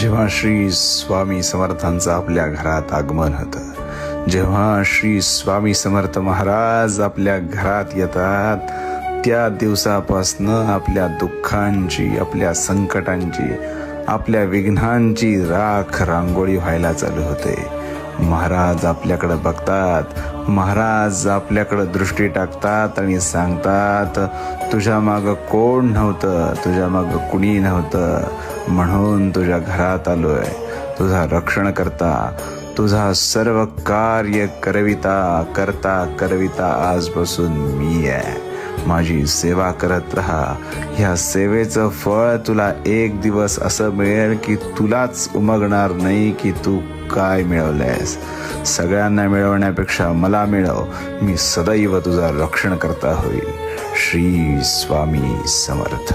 जेव्हा श्री स्वामी समर्थांचं आपल्या घरात आगमन होतं, जेव्हा श्री स्वामी समर्थ महाराज आपल्या घरात येतात, त्या दिवसापासनं आपल्या दुःखांची, आपल्या संकटांची, आपल्या विघ्नांची राख रांगोळी व्हायला चालू होते. महाराज आपल्याकडे बघतात, महाराज आपल्याकडे दृष्टी टाकतात आणि सांगतात, तुझ्या मागं कोण नव्हतं, तुझ्या मागं कुणी नव्हतं, म्हणून तुझ्या घरात आलोय. तुझा रक्षण करता, तुझा सर्व कार्य करता करविता आजपासून मी आहे. माझी सेवा करत राहा. ह्या सेवेचं फळ तुला एक दिवस असं मिळेल की तुलाच उमगणार नाही की तू काय मिळवलंयस. सगळ्यांना मिळवण्यापेक्षा मला मिळव. मी सदैव तुझा रक्षण करता होईल. श्री स्वामी समर्थ.